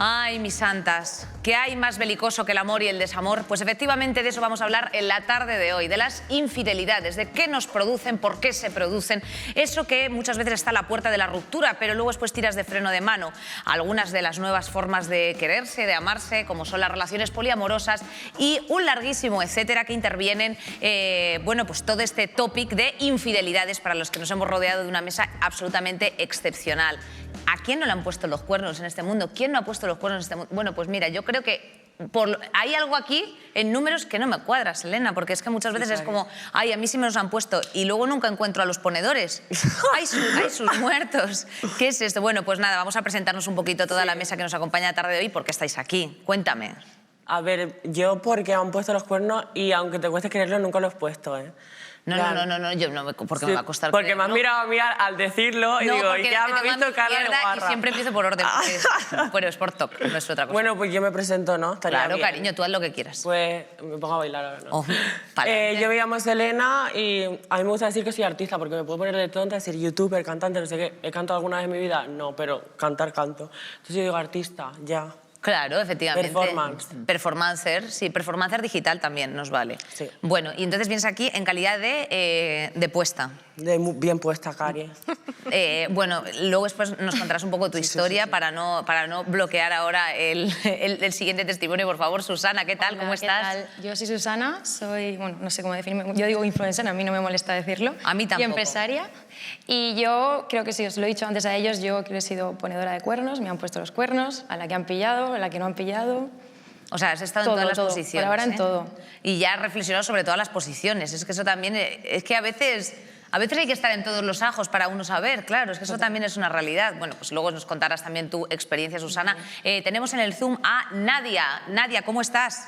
Ay, mis santas, ¿qué hay más belicoso que el amor y el desamor? Pues efectivamente de eso vamos a hablar en la tarde de hoy, de las infidelidades, de qué nos producen, por qué se producen, eso que muchas veces está a la puerta de la ruptura, pero luego después tiras de freno de mano. Algunas de las nuevas formas de quererse, de amarse, como son las relaciones poliamorosas y un larguísimo etcétera que intervienen, bueno, pues todo este tópico de infidelidades para los que nos hemos rodeado de una mesa absolutamente excepcional. ¿A quién no le han puesto los cuernos en este mundo? ¿Quién no ha puesto los cuernos en este mundo? Bueno, pues mira, yo creo que hay algo aquí en números que no me cuadra, Selena, porque es que muchas veces es como, ay, a mí sí me los han puesto y luego nunca encuentro a los ponedores. Hay sus muertos. ¿Qué es esto? Bueno, pues nada, vamos a presentarnos un poquito toda la mesa que nos acompaña la tarde de hoy. ¿Por qué estáis aquí? Cuéntame. A ver, yo porque han puesto los cuernos y aunque te cueste creerlo, nunca los he puesto, ¿eh? No, yo no, porque me va a costar. Porque me has mirado a mí al decirlo y no, digo, ya me ha visto cara de guarra. Y siempre empiezo por orden, pero es por toque, no es otra cosa. Bueno, pues yo me presento, ¿no? Estaría claro, bien. cariño, tú haz lo que quieras. Pues me pongo a bailar ahora, ¿no? Oh, yo me llamo Selena y a mí me gusta decir que soy artista porque me puedo poner de tonta, decir youtuber, cantante, no sé qué. ¿He cantado alguna vez en mi vida? No, pero cantar canto. Entonces yo digo artista, ya. Claro, efectivamente. Performance. Performancer, sí, performancer digital también nos vale. Sí. Bueno, y entonces vienes aquí en calidad de puesta. Bien puesta, Cari. Bueno, luego después nos contarás un poco tu historia. Sí. Para no bloquear ahora el siguiente testimonio, por favor. Susana, ¿qué tal? Hola, ¿cómo estás? ¿qué tal? Yo soy Susana, soy, bueno, no sé cómo definirme, yo digo influencer, a mí no me molesta decirlo. A mí tampoco. Y empresaria. Y yo creo que sí, os lo he dicho antes a ellos, yo he sido ponedora de cuernos, me han puesto los cuernos, a la que han pillado, a la que no han pillado. O sea, has estado en todas las posiciones. Por ahora en todo. Y ya has reflexionado sobre todas las posiciones. Es que eso también, es que a veces hay que estar en todos los ajos para uno saber, claro, es que eso también es una realidad. Bueno, pues luego nos contarás también tu experiencia, Susana. Tenemos en el Zoom a Nadia. Nadia, ¿cómo estás?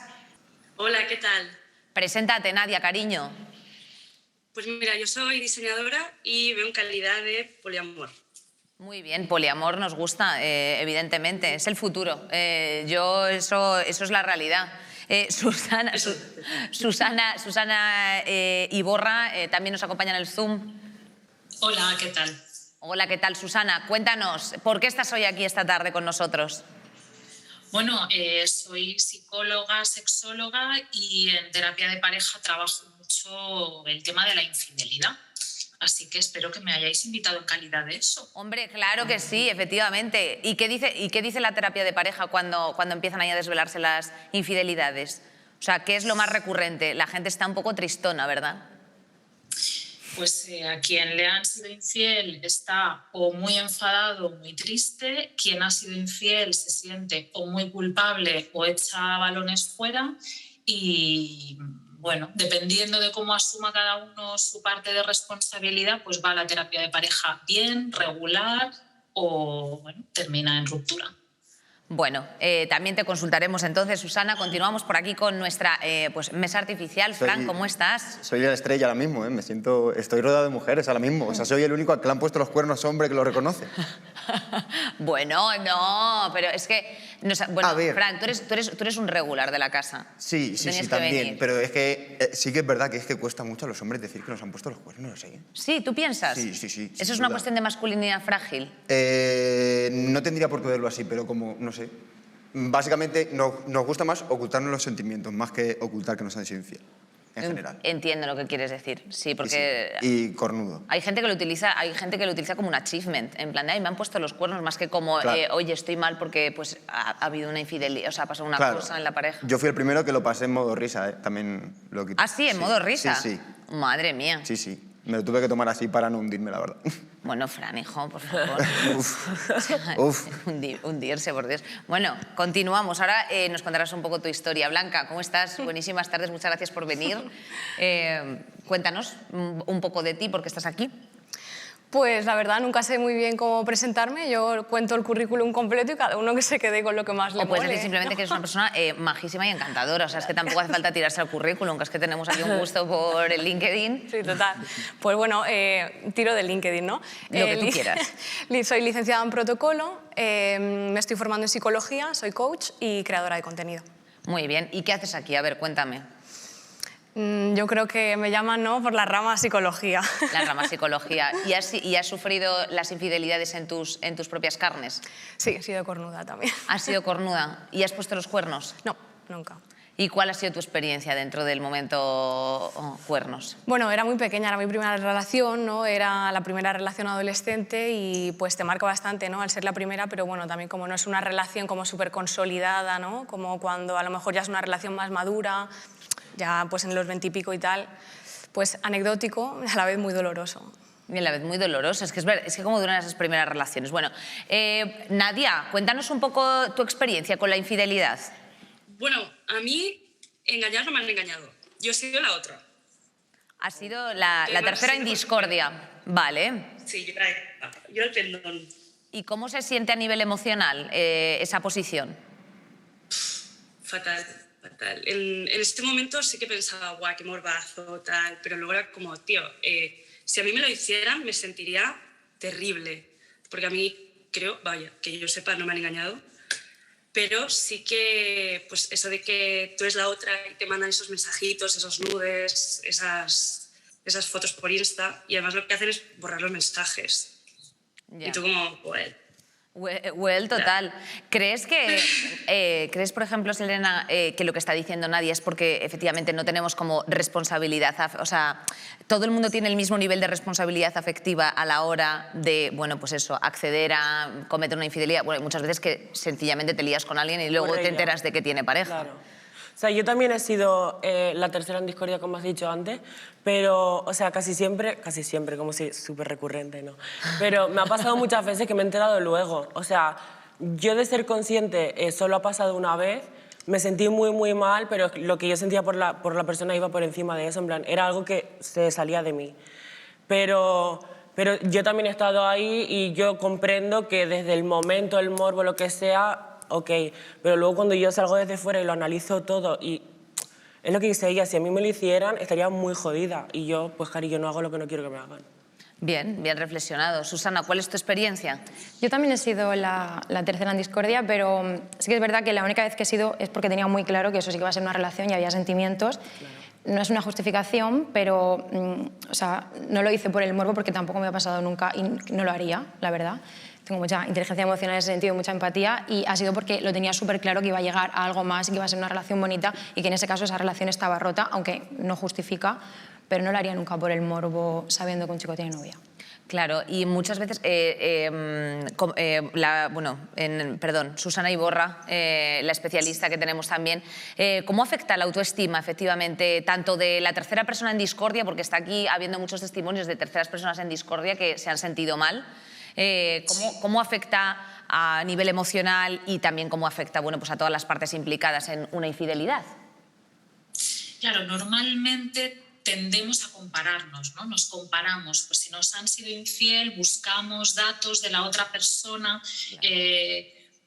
Hola, ¿qué tal? Preséntate, Nadia, cariño. Pues mira, yo soy diseñadora y veo en calidad de poliamor. Muy bien, poliamor nos gusta, evidentemente, es el futuro. Eso es la realidad. Susana Iborra también nos acompaña en el Zoom. Hola, ¿qué tal? Hola, ¿qué tal, Susana? Cuéntanos, ¿por qué estás hoy aquí esta tarde con nosotros? Bueno, soy psicóloga, sexóloga y en terapia de pareja trabajo mucho el tema de la infidelidad. Así que espero que me hayáis invitado en calidad de eso. Hombre, claro que sí, efectivamente. ¿Y qué dice la terapia de pareja cuando empiezan ahí a desvelarse las infidelidades? O sea, ¿qué es lo más recurrente? La gente está un poco tristona, ¿verdad? Pues a quien le han sido infiel está o muy enfadado o muy triste. Quien ha sido infiel se siente o muy culpable o echa balones fuera. Y bueno, dependiendo de cómo asuma cada uno su parte de responsabilidad, pues va a la terapia de pareja bien, regular o bueno, termina en ruptura. Bueno, también te consultaremos entonces, Susana. Continuamos por aquí con nuestra pues, mesa artificial. Fran, ¿cómo estás? Soy la estrella ahora mismo, ¿eh? Estoy rodeado de mujeres ahora mismo. O sea, soy el único al que le han puesto los cuernos hombre que lo reconoce. Bueno, no, pero es que... bueno, a ver. Fran, tú eres un regular de la casa. Sí, también. Pero es que sí que es verdad que cuesta mucho a los hombres decir que nos han puesto los cuernos, ¿eh? Sí, ¿tú piensas? Sí. ¿Eso es una cuestión de masculinidad frágil? No tendría por qué verlo así, pero como, no sé. Básicamente nos gusta más ocultarnos los sentimientos, más que ocultar que nos han sido infiel, en general. Entiendo lo que quieres decir, sí, porque... Y cornudo. Hay gente que lo utiliza como un achievement, en plan de, ay, me han puesto los cuernos, más que como, claro. Oye, estoy mal porque pues, ha habido una infidelidad, o sea, ha pasado una cosa en la pareja. Yo fui el primero que lo pasé en modo risa, ¿eh? También lo quité. ¿Ah, sí? ¿En modo risa? Sí. Madre mía. Sí. Me lo tuve que tomar así para no hundirme, la verdad. Bueno, Fran, hijo, por favor. Uf. Hundirse, por Dios. Bueno, continuamos. Ahora nos contarás un poco tu historia. Blanca, ¿cómo estás? Buenísimas tardes, muchas gracias por venir. Cuéntanos un poco de ti, ¿por qué estás aquí? Pues la verdad nunca sé muy bien cómo presentarme, yo cuento el currículum completo y cada uno que se quede con lo que más le mole. O puedes decir simplemente que eres una persona majísima y encantadora, o sea, es que tampoco hace falta tirarse al currículum, que es que tenemos aquí un gusto por el LinkedIn. Sí, total. Pues bueno, tiro del LinkedIn, ¿no? Lo que tú quieras. Soy licenciada en protocolo, me estoy formando en psicología, soy coach y creadora de contenido. Muy bien, ¿y qué haces aquí? A ver, cuéntame. Yo creo que me llaman, ¿no?, por la rama psicología. La rama psicología. ¿Y has sufrido las infidelidades en tus propias carnes? Sí, he sido cornuda también. ¿Has sido cornuda? ¿Y has puesto los cuernos? No, nunca. ¿Y cuál ha sido tu experiencia dentro del momento cuernos? Bueno, era muy pequeña, era mi primera relación, ¿no? Era la primera relación adolescente y pues te marca bastante, ¿no?, al ser la primera, pero bueno, también como no es una relación como súper consolidada, ¿no?, como cuando a lo mejor ya es una relación más madura, ya pues en los 20 y pico y tal, pues anecdótico, a la vez muy doloroso. Y a la vez muy doloroso, es que como duran esas primeras relaciones. Bueno, Nadia, cuéntanos un poco tu experiencia con la infidelidad. Bueno, a mí engañar no me han engañado. Yo he sido la otra. Ha sido la tercera en discordia. Vale. Sí, yo el pendón. ¿Y cómo se siente a nivel emocional esa posición? Fatal, fatal. En este momento sí que pensaba, guau, qué morbazo, tal, pero luego era como, tío, si a mí me lo hicieran me sentiría terrible, porque a mí creo, vaya, que yo sepa, no me han engañado, pero sí que, pues eso de que tú eres la otra y te mandan esos mensajitos, esos nudes, esas fotos por Insta, y además lo que hacen es borrar los mensajes. Ya. Y tú como, Well, total. ¿Crees, por ejemplo, Selena, que lo que está diciendo Nadia es porque efectivamente no tenemos como responsabilidad, o sea, todo el mundo tiene el mismo nivel de responsabilidad afectiva a la hora de, bueno, pues eso, acceder a cometer una infidelidad? Bueno, hay muchas veces que sencillamente te lías con alguien y luego te enteras de que tiene pareja. Claro. O sea, yo también he sido la tercera en discordia, como has dicho antes, pero, o sea, casi siempre, como si súper recurrente, ¿no? Pero me ha pasado muchas veces que me he enterado luego. O sea, yo de ser consciente solo ha pasado una vez, me sentí muy, muy mal, pero lo que yo sentía por la persona iba por encima de eso, en plan, era algo que se salía de mí. Pero yo también he estado ahí y yo comprendo que desde el momento, el morbo, lo que sea, ok, pero luego cuando yo salgo desde fuera y lo analizo todo y es lo que dice ella, si a mí me lo hicieran estaría muy jodida y yo, pues Cari, yo no hago lo que no quiero que me hagan. Bien, bien reflexionado. Susana, ¿cuál es tu experiencia? Yo también he sido la tercera en discordia, pero sí que es verdad que la única vez que he sido es porque tenía muy claro que eso sí que iba a ser una relación y había sentimientos. Claro. No es una justificación, pero o sea, no lo hice por el morbo porque tampoco me ha pasado nunca y no lo haría, la verdad. Tengo mucha inteligencia emocional en ese sentido, mucha empatía, y ha sido porque lo tenía súper claro que iba a llegar a algo más y que iba a ser una relación bonita y que en ese caso esa relación estaba rota, aunque no justifica, pero no lo haría nunca por el morbo sabiendo que un chico tiene novia. Claro, y muchas veces, Susana Iborra, la especialista que tenemos también, ¿cómo afecta la autoestima, efectivamente, tanto de la tercera persona en discordia, porque está aquí habiendo muchos testimonios de terceras personas en discordia que se han sentido mal? ¿Cómo afecta a nivel emocional y también cómo afecta, bueno, pues a todas las partes implicadas en una infidelidad? Claro, normalmente tendemos a compararnos, ¿no? Nos comparamos, pues si nos han sido infiel, buscamos datos de la otra persona,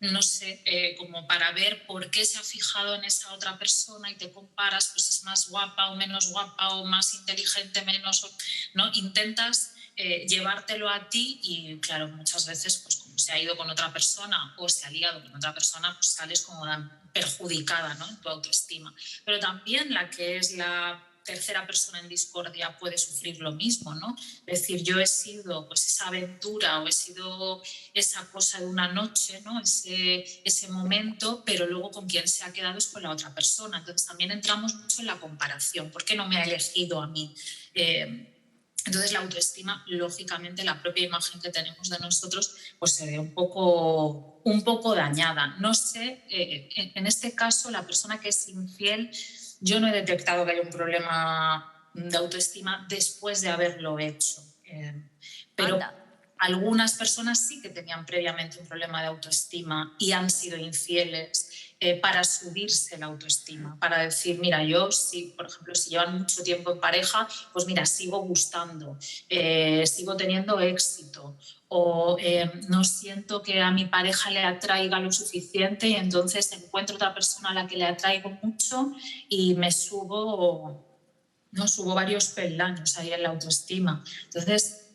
no sé, como para ver por qué se ha fijado en esa otra persona y te comparas, pues es más guapa o menos guapa o más inteligente, menos, ¿no? Intentas llevártelo a ti y claro, muchas veces pues como se ha ido con otra persona o se ha liado con otra persona, pues sales como perjudicada, ¿no?, en tu autoestima. Pero también la que es la tercera persona en discordia puede sufrir lo mismo, ¿no? Es decir, yo he sido pues esa aventura o he sido esa cosa de una noche, ¿no?, ese momento, pero luego con quien se ha quedado es con la otra persona. Entonces también entramos mucho en la comparación. ¿Por qué no me ha elegido a mí? Entonces la autoestima, lógicamente, la propia imagen que tenemos de nosotros, pues se ve un poco dañada. No sé, en este caso, la persona que es infiel, yo no he detectado que haya un problema de autoestima después de haberlo hecho. Pero algunas personas sí que tenían previamente un problema de autoestima y han sido infieles para subirse la autoestima, para decir, mira, yo sí, por ejemplo, si llevan mucho tiempo en pareja, pues mira, sigo gustando, sigo teniendo éxito, o no siento que a mi pareja le atraiga lo suficiente y entonces encuentro otra persona a la que le atraigo mucho y me subo varios peldaños ahí en la autoestima. Entonces,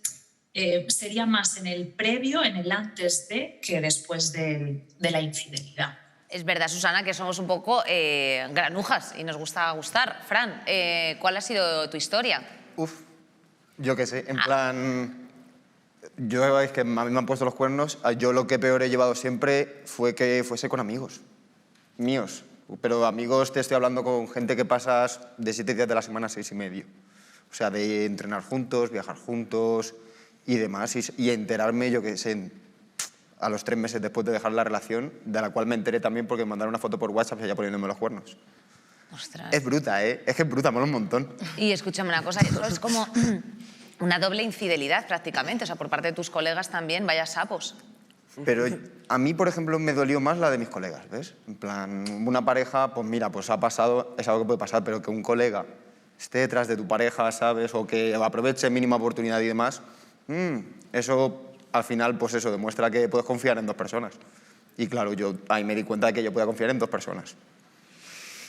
sería más en el previo, en el antes de, que después de la infidelidad. Es verdad, Susana, que somos un poco granujas y nos gusta gustar. Fran, ¿cuál ha sido tu historia? Uf, yo qué sé, en plan... Yo es que a mí me han puesto los cuernos, yo lo que peor he llevado siempre fue que fuese con amigos míos. Pero amigos, te estoy hablando con gente que pasas de 7 días de la semana a 6 y medio. O sea, de entrenar juntos, viajar juntos y demás. Y enterarme, yo qué sé, a los 3 meses después de dejar la relación, de la cual me enteré también porque me mandaron una foto por WhatsApp ya poniéndome los cuernos. Ostras. Es bruta, ¿eh? Es que es bruta, mola un montón. Y escúchame una cosa, eso es como una doble infidelidad prácticamente, o sea, por parte de tus colegas también, vaya sapos. Pero a mí, por ejemplo, me dolió más la de mis colegas, ¿ves? En plan, una pareja, pues mira, pues ha pasado, es algo que puede pasar, pero que un colega esté detrás de tu pareja, ¿sabes? O que aproveche mínima oportunidad y demás, eso al final, pues eso, demuestra que puedes confiar en 2 personas. Y claro, yo ahí me di cuenta de que yo podía confiar en 2 personas.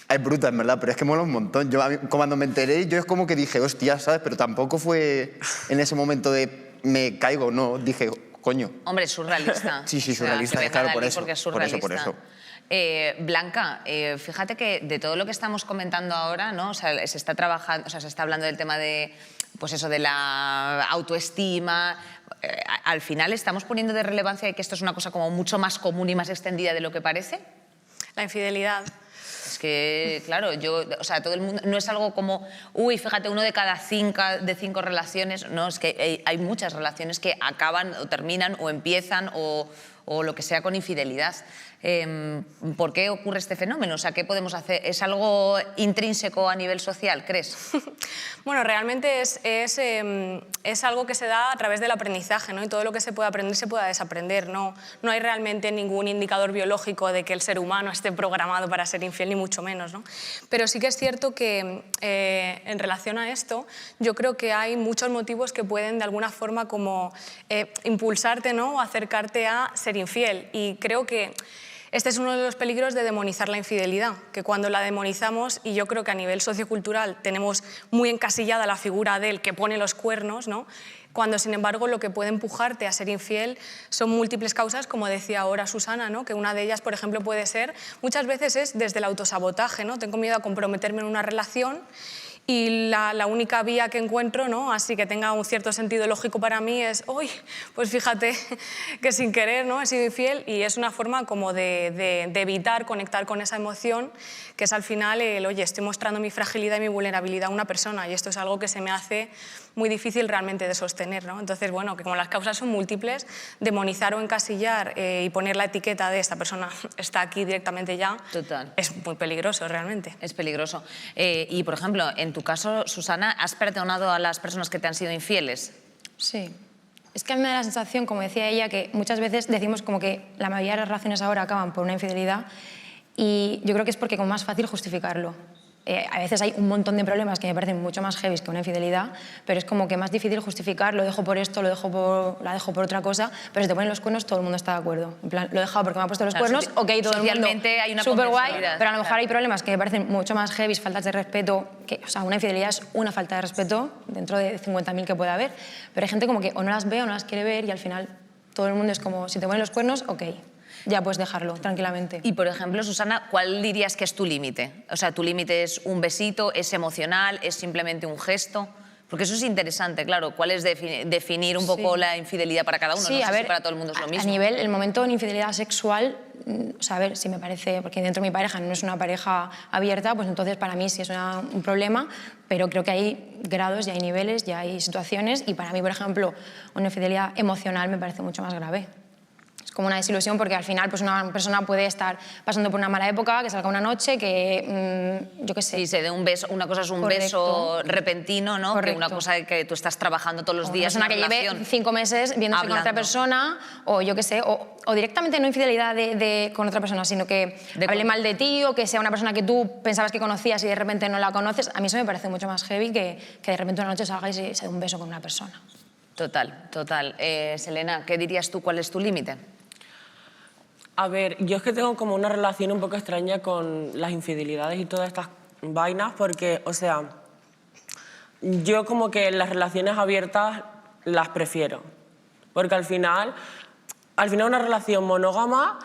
Es bruta, en verdad, pero es que mola un montón. Yo, cuando me enteré, yo es como que dije, hostia, ¿sabes? Pero tampoco fue en ese momento de me caigo, no, dije, coño. Hombre, es surrealista. Sí, sí, O sea, surrealista, que venga claro, de por ahí eso, porque es por eso, surrealista. por Blanca, fíjate que de todo lo que estamos comentando ahora, ¿no? O sea, se está trabajando, o sea, se está hablando del tema de, pues eso, de la autoestima. Al final estamos poniendo de relevancia de que esto es una cosa como mucho más común y más extendida de lo que parece. La infidelidad. Es que, claro, o sea, todo el mundo, no es algo como, uy, fíjate, 1 de cada 5 relaciones, no, es que hay muchas relaciones que acaban o terminan o empiezan o lo que sea con infidelidad. ¿Por qué ocurre este fenómeno? O sea, ¿qué podemos hacer? ¿Es algo intrínseco a nivel social, crees? Bueno, realmente es algo que se da a través del aprendizaje, ¿no? Y todo lo que se puede aprender se puede desaprender. No hay realmente ningún indicador biológico de que el ser humano esté programado para ser infiel, ni mucho menos, ¿no? Pero sí que es cierto que en relación a esto, yo creo que hay muchos motivos que pueden de alguna forma como impulsarte, ¿no? O acercarte a ser infiel. Y creo que este es uno de los peligros de demonizar la infidelidad, que cuando la demonizamos, y yo creo que a nivel sociocultural tenemos muy encasillada la figura del que pone los cuernos, ¿no? Cuando, sin embargo, lo que puede empujarte a ser infiel son múltiples causas, como decía ahora Susana, ¿no? Que una de ellas, por ejemplo, puede ser, muchas veces es desde el autosabotaje, ¿no? Tengo miedo a comprometerme en una relación y la única vía que encuentro, ¿no? Así que tenga un cierto sentido lógico para mí es, uy, pues fíjate que sin querer, ¿no? He sido infiel, y es una forma como de evitar conectar con esa emoción, que es al final el, oye, estoy mostrando mi fragilidad y mi vulnerabilidad a una persona, y esto es algo que se me hace muy difícil realmente de sostener, ¿no? Entonces, bueno, que como las causas son múltiples, demonizar o encasillar y poner la etiqueta de esta persona está aquí directamente ya, Total. es muy peligroso realmente. Es peligroso. Y, por ejemplo, en tu caso, Susana, ¿has perdonado a las personas que te han sido infieles? Sí. Es que a mí me da la sensación, como decía ella, que muchas veces decimos como que la mayoría de las relaciones ahora acaban por una infidelidad, y yo creo que es porque es más fácil justificarlo. A veces hay un montón de problemas que me parecen mucho más heavy que una infidelidad, pero es como que más difícil justificar, lo dejo por esto, la dejo por otra cosa, pero si te ponen los cuernos todo el mundo está de acuerdo. En plan, lo he dejado porque me ha puesto los Claro, cuernos, ok, todo el mundo, socialmente hay una súper guay, convencionalidad, pero a lo mejor claro. hay problemas que me parecen mucho más heavy, faltas de respeto, o sea, una infidelidad es una falta de respeto dentro de 50.000 que puede haber, pero hay gente como que o no las ve o no las quiere ver, y al final todo el mundo es como, si te ponen los cuernos, ok, ya puedes dejarlo tranquilamente. Y, por ejemplo, Susana, ¿cuál dirías que es tu límite? O sea, ¿tu límite es un besito, es emocional, es simplemente un gesto? Porque eso es interesante, claro. ¿Cuál es definir un poco la infidelidad para cada uno? Sí, no sé a ver, si para todo el mundo es lo mismo. A nivel, el momento de infidelidad sexual, o sea, a ver, si me parece, porque dentro de mi pareja no es una pareja abierta, pues entonces para mí sí es un problema, pero creo que hay grados, ya hay niveles, ya hay situaciones, y para mí, por ejemplo, una infidelidad emocional me parece mucho más grave. Es como una desilusión, porque al final pues una persona puede estar pasando por una mala época, que salga una noche, que yo qué sé. Sí, se dé un beso, una cosa es un beso repentino, ¿no? Correcto. Que una cosa que tú estás trabajando todos los días. Una persona en que una lleve relación, 5 meses viéndose con otra hablando. persona, o yo qué sé, o directamente no infidelidad con otra persona, sino que hable mal de ti, o que sea una persona que tú pensabas que conocías y de repente no la conoces. A mí eso me parece mucho más heavy que de repente una noche salga y se dé un beso con una persona. Total, total. Selena, ¿qué dirías tú? ¿Cuál es tu límite? A ver, yo es que tengo como una relación un poco extraña con las infidelidades y todas estas vainas, porque, o sea, yo como que las relaciones abiertas las prefiero, porque al final una relación monógama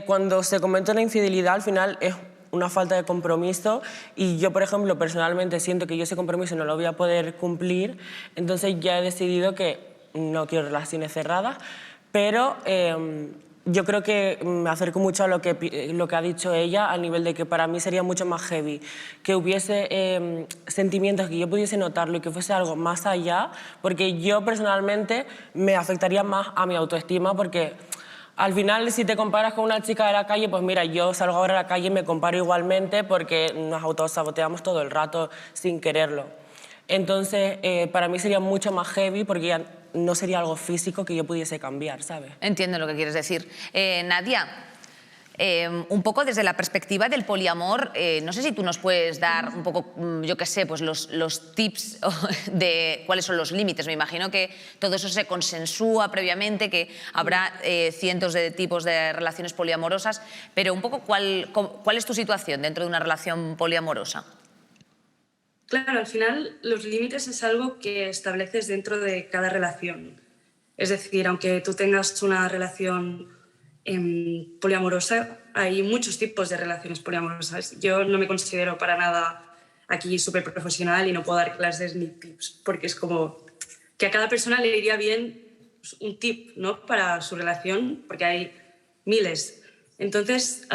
cuando se comete una infidelidad al final es una falta de compromiso y yo, por ejemplo, personalmente siento que yo ese compromiso no lo voy a poder cumplir, entonces ya he decidido que no quiero relaciones cerradas, pero yo creo que me acerco mucho a lo que ha dicho ella, al nivel de que para mí sería mucho más heavy que hubiese sentimientos que yo pudiese notarlo y que fuese algo más allá, porque yo personalmente me afectaría más a mi autoestima, porque al final, si te comparas con una chica de la calle, pues mira, yo salgo ahora a la calle y me comparo igualmente porque nos autosaboteamos todo el rato sin quererlo. Entonces, para mí sería mucho más heavy porque ya no sería algo físico que yo pudiese cambiar, ¿sabes? Entiendo lo que quieres decir. Nadia, un poco desde la perspectiva del poliamor, no sé si tú nos puedes dar un poco, yo qué sé, pues los tips de cuáles son los límites. Me imagino que todo eso se consensúa previamente, que habrá cientos de tipos de relaciones poliamorosas, pero un poco ¿cuál es tu situación dentro de una relación poliamorosa? Claro, al final los límites es algo que estableces dentro de cada relación. Es decir, aunque tú tengas una relación poliamorosa, hay muchos tipos de relaciones poliamorosas. Yo no me considero para nada aquí súper profesional y no puedo dar clases ni tips, porque es como que a cada persona le iría bien un tip, ¿no?, para su relación, porque hay miles. Entonces,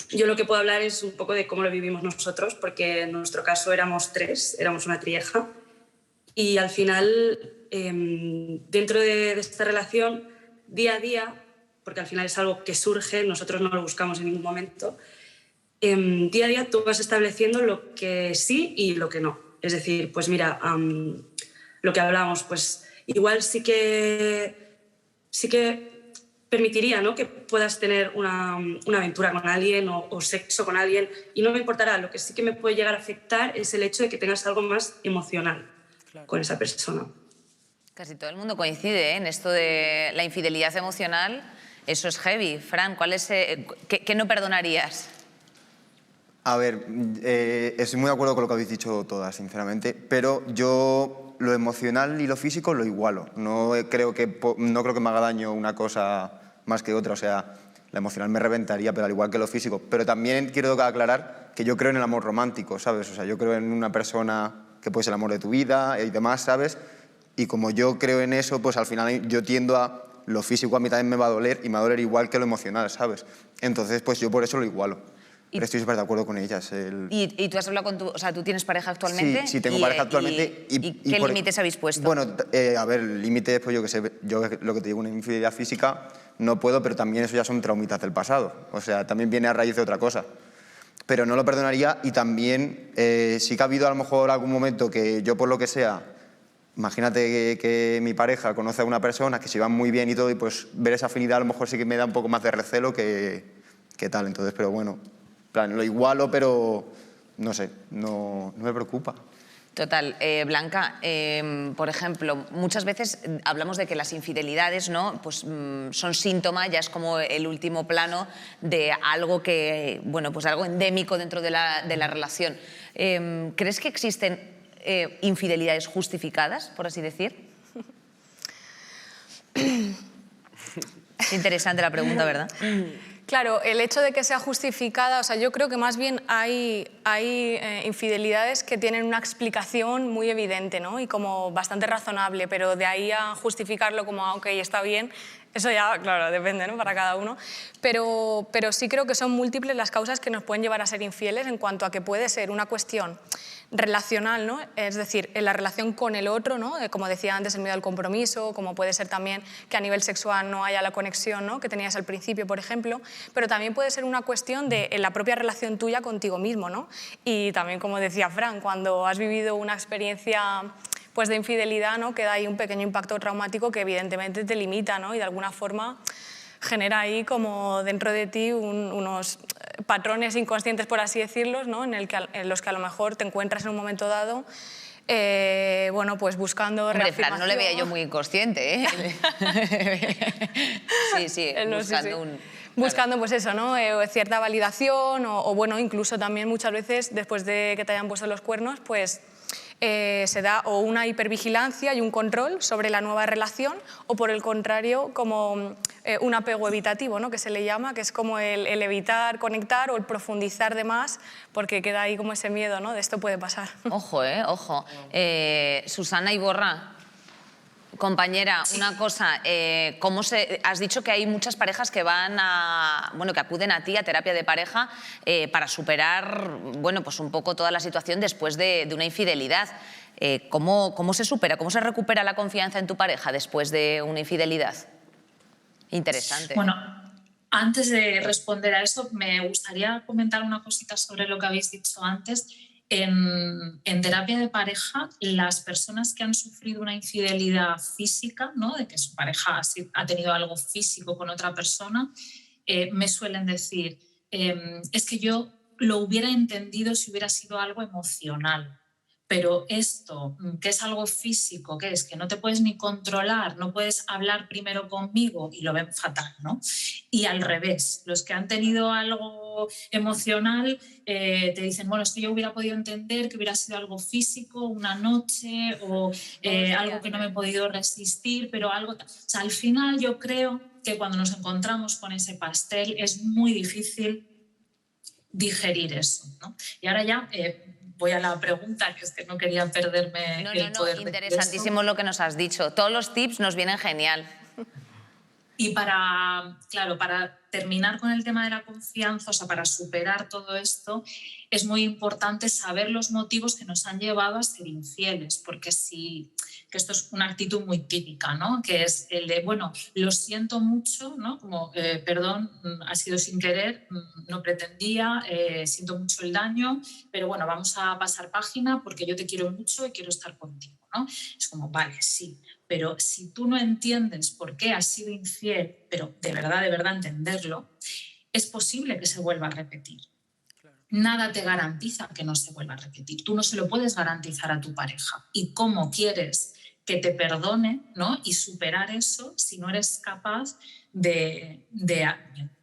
yo lo que puedo hablar es un poco de cómo lo vivimos nosotros, porque en nuestro caso éramos 3, éramos una trieja, y al final, dentro de esta relación, día a día, porque al final es algo que surge, nosotros no lo buscamos en ningún momento, día a día tú vas estableciendo lo que sí y lo que no. Es decir, pues mira, lo que hablábamos, pues igual sí que permitiría, ¿no?, que puedas tener una aventura con alguien o sexo con alguien y no me importará. Lo que sí que me puede llegar a afectar es el hecho de que tengas algo más emocional con esa persona. Casi todo el mundo coincide en esto de la infidelidad emocional. Eso es heavy. Fran, ¿qué no perdonarías? A ver, estoy muy de acuerdo con lo que habéis dicho todas, sinceramente, pero yo lo emocional y lo físico lo igualo. No creo que me haga daño una cosa más que otra. O sea, la emocional me reventaría, pero al igual que lo físico. Pero también quiero aclarar que yo creo en el amor romántico, ¿sabes? O sea, yo creo en una persona que puede ser el amor de tu vida y demás, ¿sabes? Y como yo creo en eso, pues al final yo tiendo a lo físico, a mí también me va a doler y me va a doler igual que lo emocional, ¿sabes? Entonces, pues yo por eso lo igualo. Pero estoy súper de acuerdo con ellas. ¿Y tú has hablado con o sea, tú tienes pareja actualmente? Sí, tengo pareja actualmente. ¿Y qué límites habéis puesto? Bueno, a ver, límites, pues yo qué sé, yo lo que te digo, una infidelidad física no puedo, pero también eso ya son traumitas del pasado. O sea, también viene a raíz de otra cosa. Pero no lo perdonaría y también sí que ha habido a lo mejor algún momento que yo por lo que sea, imagínate que mi pareja conoce a una persona que se va muy bien y todo y pues ver esa afinidad a lo mejor sí que me da un poco más de recelo que tal. Entonces, pero bueno, plan, lo igualo, pero no sé, no me preocupa. Total. Blanca, por ejemplo, muchas veces hablamos de que las infidelidades, ¿no?, pues, son síntoma, ya es como el último plano de algo que, bueno, pues algo endémico dentro de la relación. ¿Crees que existen infidelidades justificadas, por así decir? Interesante la pregunta, ¿verdad? Claro, el hecho de que sea justificada, o sea, yo creo que más bien hay infidelidades que tienen una explicación muy evidente, ¿no?, y como bastante razonable, pero de ahí a justificarlo como, ok, está bien, eso ya, claro, depende, ¿no?, para cada uno. Pero sí creo que son múltiples las causas que nos pueden llevar a ser infieles, en cuanto a que puede ser una cuestión relacional, ¿no?, es decir, en la relación con el otro, ¿no?, como decía antes, el miedo al compromiso, como puede ser también que a nivel sexual no haya la conexión, ¿no?, que tenías al principio, por ejemplo, pero también puede ser una cuestión de en la propia relación tuya contigo mismo, ¿no? Y también, como decía Fran, cuando has vivido una experiencia pues de infidelidad, ¿no?, queda ahí un pequeño impacto traumático que evidentemente te limita, ¿no?, y de alguna forma genera ahí como dentro de ti unos patrones inconscientes, por así decirlos, ¿no?, en los que a lo mejor te encuentras en un momento dado, bueno, pues buscando reafirmación. Fran, no le veía yo muy inconsciente, ¿eh? Sí, buscando buscando pues eso, ¿no?, cierta validación o bueno, incluso también muchas veces después de que te hayan puesto los cuernos, pues se da o una hipervigilancia y un control sobre la nueva relación, o por el contrario, como un apego evitativo, ¿no? Que se le llama, que es como el evitar conectar o el profundizar de más, porque queda ahí como ese miedo, ¿no? De esto puede pasar. Ojo, ojo. Susana Iborra, compañera, una cosa, has dicho que hay muchas parejas que que acuden a ti a terapia de pareja para superar, bueno, pues un poco toda la situación después de una infidelidad. ¿Cómo se supera, cómo se recupera la confianza en tu pareja después de una infidelidad? Interesante. Bueno, antes de responder a eso, me gustaría comentar una cosita sobre lo que habéis dicho antes. En terapia de pareja, las personas que han sufrido una infidelidad física, ¿no? De que su pareja ha tenido algo físico con otra persona, me suelen decir, es que yo lo hubiera entendido si hubiera sido algo emocional. Pero esto, que es algo físico, que es que no te puedes ni controlar, no puedes hablar primero conmigo, y lo ven fatal, ¿no? Y al revés, los que han tenido algo emocional te dicen, bueno, es que yo hubiera podido entender que hubiera sido algo físico, una noche, o algo que no me he podido resistir, pero algo... O sea, al final yo creo que cuando nos encontramos con ese pastel es muy difícil digerir eso, ¿no? Y ahora ya... voy a la pregunta, que es que no quería perderme el poder de interesantísimo lo que nos has dicho. Todos los tips nos vienen genial. Y para terminar con el tema de la confianza, o sea, para superar todo esto, es muy importante saber los motivos que nos han llevado a ser infieles, porque que esto es una actitud muy típica, ¿no? Que es el de, bueno, lo siento mucho, ¿no? Como, perdón, ha sido sin querer, no pretendía, siento mucho el daño, pero bueno, vamos a pasar página porque yo te quiero mucho y quiero estar contigo, ¿no? Es como, vale, sí, pero si tú no entiendes por qué has sido infiel, pero de verdad entenderlo, es posible que se vuelva a repetir. Nada te garantiza que no se vuelva a repetir. Tú no se lo puedes garantizar a tu pareja. ¿Y cómo quieres que te perdone, ¿no? Y superar eso si no eres capaz de...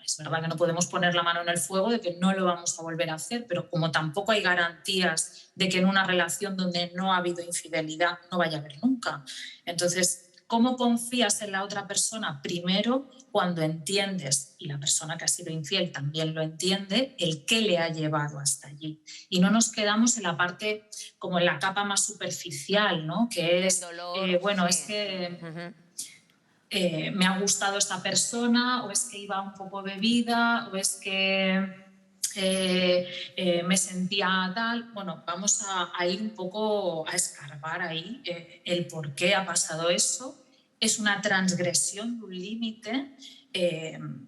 Es verdad que no podemos poner la mano en el fuego de que no lo vamos a volver a hacer, pero como tampoco hay garantías de que en una relación donde no ha habido infidelidad no vaya a haber nunca. Entonces, ¿cómo confías en la otra persona? Primero, cuando entiendes, y la persona que ha sido infiel también lo entiende, el qué le ha llevado hasta allí. Y no nos quedamos en la parte, como en la capa más superficial, ¿no? Que es, bueno, sí. Es que me ha gustado esta persona, o es que iba un poco bebida, o es que me sentía tal. Bueno, vamos a ir un poco a escarbar ahí el por qué ha pasado eso. Es una transgresión de un límite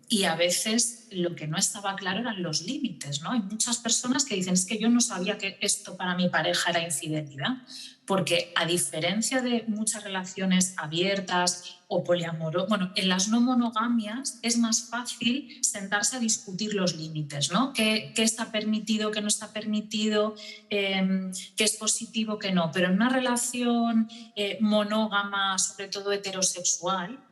y a veces lo que no estaba claro eran los límites, ¿no? Hay muchas personas que dicen, es que yo no sabía que esto para mi pareja era infidelidad, porque a diferencia de muchas relaciones abiertas o poliamorosas, bueno, en las no monogamias es más fácil sentarse a discutir los límites, ¿no? ¿Qué está permitido, qué no está permitido, qué es positivo, qué no? Pero en una relación monógama, sobre todo heterosexual,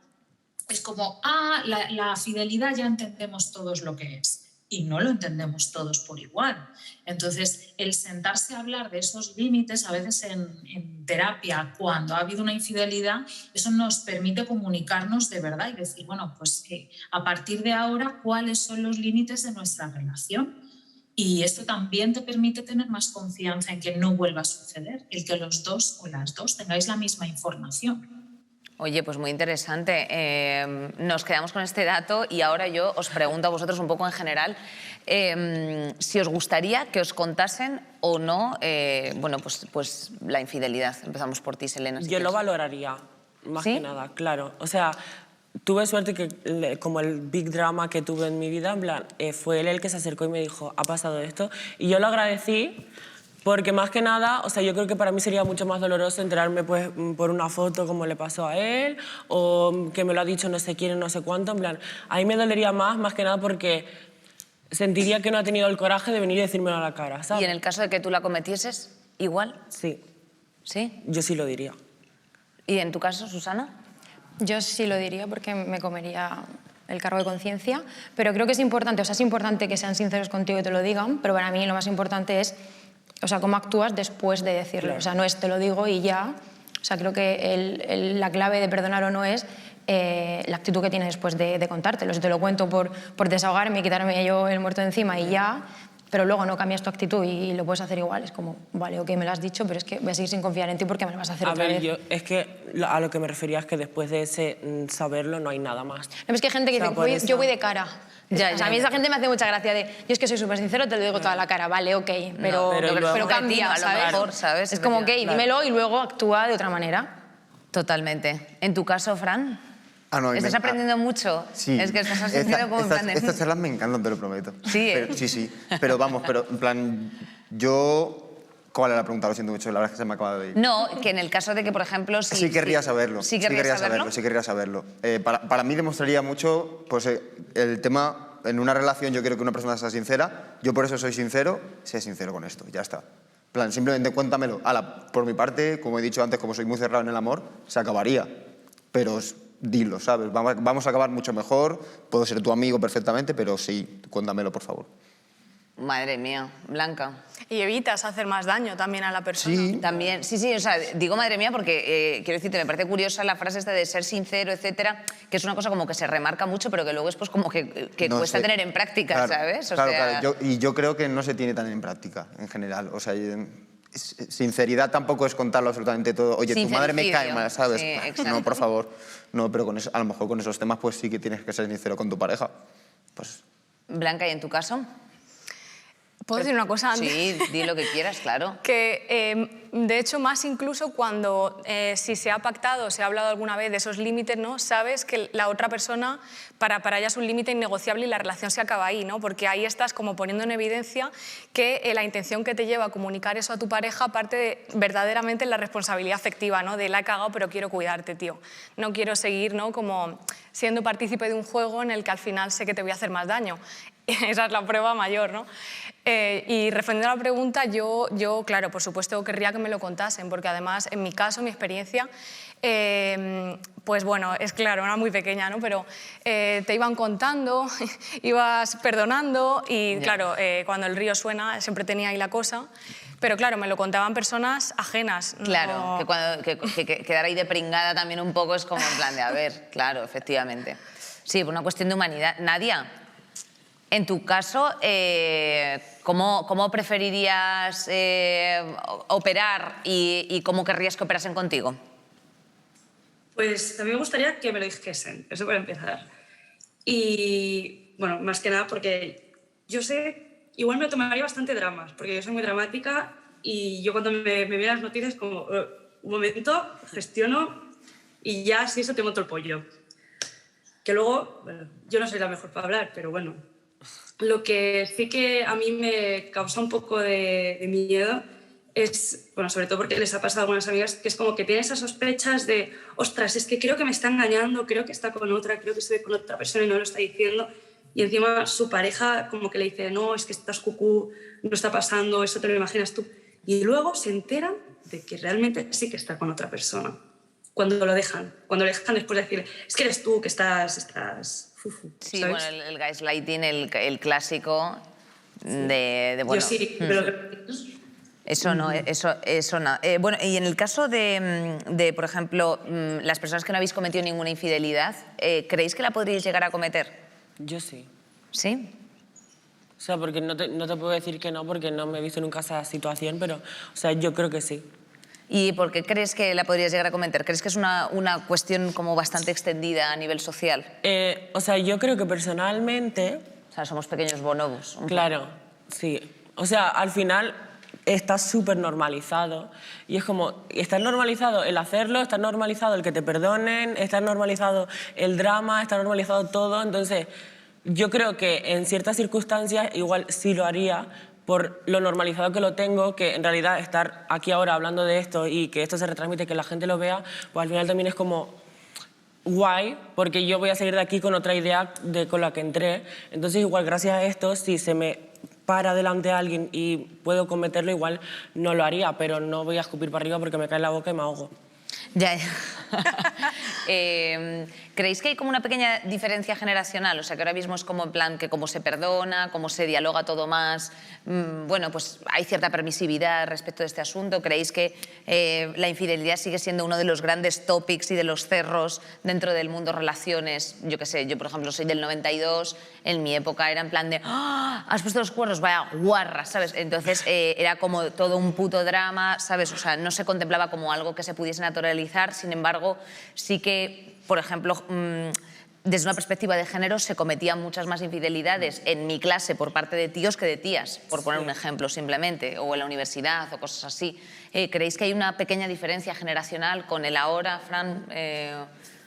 es como, la fidelidad ya entendemos todos lo que es. Y no lo entendemos todos por igual. Entonces, el sentarse a hablar de esos límites, a veces en terapia, cuando ha habido una infidelidad, eso nos permite comunicarnos de verdad y decir, bueno, pues a partir de ahora, ¿cuáles son los límites de nuestra relación? Y esto también te permite tener más confianza en que no vuelva a suceder, el que los dos o las dos tengáis la misma información. Oye, pues muy interesante. Nos quedamos con este dato y ahora yo os pregunto a vosotros un poco en general si os gustaría que os contasen o no, pues la infidelidad. Empezamos por ti, Selena. Yo lo valoraría, más que nada, claro. O sea, tuve suerte que como el big drama que tuve en mi vida, en plan, fue él el que se acercó y me dijo, ha pasado esto. Y yo lo agradecí. Porque más que nada, o sea, yo creo que para mí sería mucho más doloroso enterarme pues, por una foto como le pasó a él o que me lo ha dicho no sé quién, no sé cuánto, en plan, a mí me dolería más que nada porque sentiría que no ha tenido el coraje de venir y decírmelo a la cara, ¿sabes? ¿Y en el caso de que tú la cometieses, igual? Sí. ¿Sí? Yo sí lo diría. ¿Y en tu caso, Susana? Yo sí lo diría porque me comería el cargo de conciencia, pero creo que es importante, o sea, es importante que sean sinceros contigo y te lo digan, pero para mí lo más importante es o sea, cómo actúas después de decirlo. O sea, no es te lo digo y ya. O sea, creo que la clave de perdonar o no es la actitud que tienes después de contártelo. Si te lo cuento por desahogarme y quitarme yo el muerto de encima y ya, pero luego no cambias tu actitud y lo puedes hacer igual, es como, vale, ok, me lo has dicho, pero es que voy a seguir sin confiar en ti porque me lo vas a hacer otra vez. Es que a lo que me refería es que después de ese saberlo no hay nada más. No, es que hay gente que dice, yo voy de cara. Ya, o sea, a mí esa gente me hace mucha gracia de, yo es que soy súper sincero, te lo digo toda la cara, vale, ok, pero cambia, ¿sabes? Es como, ok, dímelo y luego actúa de otra manera. Totalmente. ¿En tu caso, Fran? No, ¿Estás aprendiendo mucho? Sí. Es que estás sintiendo como en plan de... Estas charlas me encantan, te lo prometo. Sí, Sí. Pero vamos, en plan, yo... ¿Cuál era la pregunta? Lo siento mucho, la verdad es que se me acaba de ir. No, que en el caso de que, por ejemplo... Sí querría saberlo. Sí querría saberlo. Para mí demostraría mucho, pues el tema... En una relación yo quiero que una persona sea sincera, yo por eso soy sincero, sé sincero con esto, ya está. En plan, simplemente cuéntamelo. Por mi parte, como he dicho antes, como soy muy cerrado en el amor, se acabaría. Pero dilo, ¿sabes? Vamos a acabar mucho mejor, puedo ser tu amigo perfectamente, pero sí, cuéntamelo, por favor. Madre mía, Blanca. Y evitas hacer más daño también a la persona. Sí. También, sí, o sea, digo madre mía porque, quiero decirte, me parece curiosa la frase esta de ser sincero, etcétera, que es una cosa como que se remarca mucho, pero que luego es pues como que no cuesta tener en práctica, claro, ¿sabes? Claro. Yo creo que no se tiene tan en práctica, en general. O sea, sinceridad tampoco es contarlo absolutamente todo. Oye, tu madre me cae mal, ¿sabes? Sí, no, por favor. No, pero a lo mejor con esos temas pues sí que tienes que ser sincero con tu pareja. Pues... Blanca, ¿y en tu caso? ¿Puedo decir una cosa antes? Sí, di lo que quieras, claro. Que, de hecho, más incluso cuando si se ha pactado, se ha hablado alguna vez de esos límites, ¿no? Sabes que la otra persona, para ella es un límite innegociable y la relación se acaba ahí, ¿no? Porque ahí estás como poniendo en evidencia que la intención que te lleva a comunicar eso a tu pareja parte de verdaderamente la responsabilidad afectiva, ¿no? De la he cagado, pero quiero cuidarte, tío. No quiero seguir, ¿no? Como siendo partícipe de un juego en el que al final sé que te voy a hacer más daño. Esa es la prueba mayor, ¿no? Y respondiendo a la pregunta, yo, claro, por supuesto querría que me lo contasen, porque además, en mi caso, mi experiencia, pues bueno, es claro, era muy pequeña, ¿no? Pero te iban contando, ibas perdonando y, claro, cuando el río suena, siempre tenía ahí la cosa. Pero claro, me lo contaban personas ajenas. Claro, no... que quedar ahí de pringada también un poco es como en plan de, a ver, claro, efectivamente. Sí, por una cuestión de humanidad. Nadia, en tu caso, ¿cómo preferirías operar y cómo querrías que operasen contigo? Pues a mí me gustaría que me lo dijesen, eso para empezar. Y, bueno, más que nada porque yo sé, igual me tomaría bastante dramas, porque yo soy muy dramática y yo cuando me veo las noticias como, un momento, gestiono y ya si eso te monto el pollo. Que luego, bueno, yo no soy la mejor para hablar, pero bueno. Lo que sí que a mí me causa un poco de miedo es, bueno, sobre todo porque les ha pasado a algunas amigas, que es como que tienen esas sospechas de, ostras, es que creo que me está engañando, creo que está con otra, creo que estoy con otra persona y no lo está diciendo. Y encima su pareja como que le dice, no, es que estás cucú, no está pasando, eso te lo imaginas tú. Y luego se enteran de que realmente sí que está con otra persona. Cuando lo dejan después de decirle, es que eres tú que estás... Sí, ¿sabes? bueno, el gaslighting, el clásico de bueno... Yo sí, pero... Eso no, eso no. Bueno, y en el caso de, por ejemplo, las personas que no habéis cometido ninguna infidelidad, ¿creéis que la podríais llegar a cometer? Yo sí. ¿Sí? O sea, porque no te puedo decir que no, porque no me he visto nunca esa situación, pero, o sea, yo creo que sí. ¿Y por qué crees que la podrías llegar a cometer? ¿Crees que es una cuestión como bastante extendida a nivel social? O sea, yo creo que personalmente... O sea, somos pequeños bonobos. Claro, sí. O sea, al final está súper normalizado y es como, está normalizado el hacerlo, está normalizado el que te perdonen, está normalizado el drama, está normalizado todo, entonces yo creo que en ciertas circunstancias igual sí lo haría por lo normalizado que lo tengo, que en realidad estar aquí ahora hablando de esto y que esto se retransmite, que la gente lo vea, pues al final también es como guay, porque yo voy a seguir de aquí con otra idea con la que entré. Entonces igual gracias a esto, si se me para delante a alguien y puedo cometerlo, igual no lo haría, pero no voy a escupir para arriba porque me cae en la boca y me ahogo. Ya. ¿Creéis que hay como una pequeña diferencia generacional? O sea, que ahora mismo es como en plan que cómo se perdona, cómo se dialoga todo más, bueno, pues hay cierta permisividad respecto de este asunto. ¿Creéis que la infidelidad sigue siendo uno de los grandes topics y de los cerros dentro del mundo relaciones? Yo qué sé, yo por ejemplo soy del 92, en mi época era en plan de ¡ah! ¿Has puesto los cuernos? Vaya guarra, ¿sabes? Entonces era como todo un puto drama, ¿sabes? O sea, no se contemplaba como algo que se pudiese naturalizar, sin embargo, sí que, por ejemplo, desde una perspectiva de género se cometían muchas más infidelidades en mi clase por parte de tíos que de tías, por poner un ejemplo simplemente, o en la universidad o cosas así. ¿Creéis que hay una pequeña diferencia generacional con el ahora, Fran?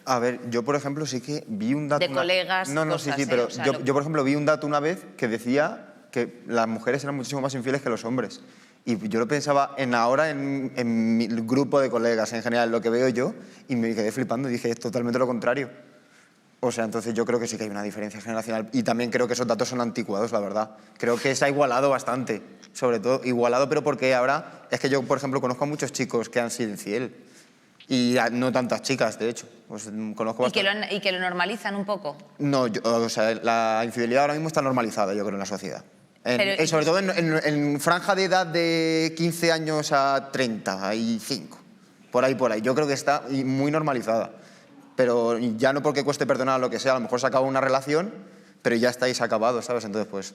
A ver, yo por ejemplo sí que vi un dato... De colegas, No, cosas, sí, pero o sea, yo por ejemplo vi un dato una vez que decía que las mujeres eran muchísimo más infieles que los hombres. Y yo lo pensaba ahora en mi grupo de colegas, en general, lo que veo yo, y me quedé flipando y dije, es totalmente lo contrario. O sea, entonces yo creo que sí que hay una diferencia generacional y también creo que esos datos son anticuados, la verdad. Creo que se ha igualado bastante, sobre todo igualado, pero porque ahora, es que yo, por ejemplo, conozco a muchos chicos que han sido infiel y no tantas chicas, de hecho. Pues conozco bastante. ¿Y que lo normalizan un poco? No, o sea, la infidelidad ahora mismo está normalizada, yo creo, en la sociedad. Sobre todo en franja de edad de 15 años a 35, por ahí. Yo creo que está muy normalizada. Pero ya no porque cueste perdonar lo que sea, a lo mejor se acaba una relación, pero ya estáis acabados, ¿sabes? Entonces, pues...